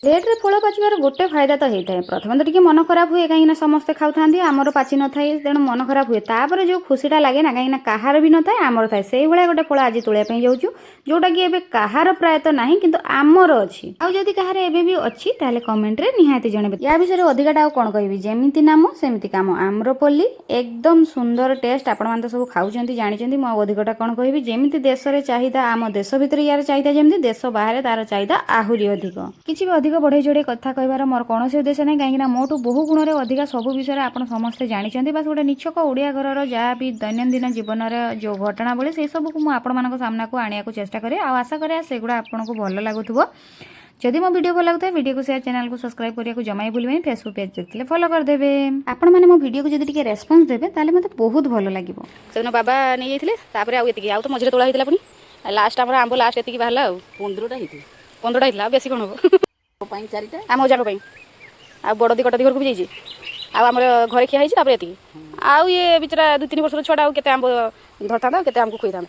ଲେଟ୍रे फल पाचिबार गोटे फायदा तो होता है प्रथम तो टी मन खराब हुए कहीं समस्ते खाऊँ आमर पाचि न थाए तेणु मन खराब हुए तापर जो खुशीटा लगे ना कहीं कहार भी न थाए आमर थाए से भाया गोटे फल आज तोड़ापी जाऊँ जोटा कि एबे कहार प्रायतः ना किंतु आमर अच्छी आदि कहार एबे भी अच्छी ताले कमेंट रे निहाती जणेबे या विषय अधिकाटा आ कौन कहबी जेमिति नाम सेमिति काम आम्रपल्ली एकदम सुंदर टेस्ट आपण मैंने तो सब खाऊँ जानी मु अधिकटा कौन कहबी जेमिति देश में चाहिदा आम देश भितर यार चाहिदा जमी देश बाहर तार चाहिदा आहरी अधिक किसी भी अधिक बढ़ई चढ़े कथा कहबार मोर कौन उद्देश्य नहीं कहीं मोटू बहु गुण में अधिक सब विषय आप समस्ते जानते बस गोटे निछक ओडिया घर जहाँ भी दैनंदिन जीवन में जो घटनावली से सब को मुझे सामना को आने को चेष्टा करें आशा करें सेगुड़ा आपको भल लगुव जदि मो वीडियो भल लगता है वीडियो को शेयर चैनल को सब्सक्राइब करने को जमा भूलें फेसबुक पेज देखते फॉलो करदे आपण मैंने मो वीडियो को जब टे रेस्पन्स देते ताले मते बहुत भल लगे से बाबा नहीं जाते आउ तो मझे तोड़ा होता पुणी लास्ट आम आंब लास्ट ये बाहर 15टा होता बेसी कौन हम चारिटा आम जाक आ बड़ दी कटा दी घर को भी जाइए आम घरे खिया ये आउ ये बिचरा 2-3 वर्ष छुआ आउ के आंब धरता के आमको खुई था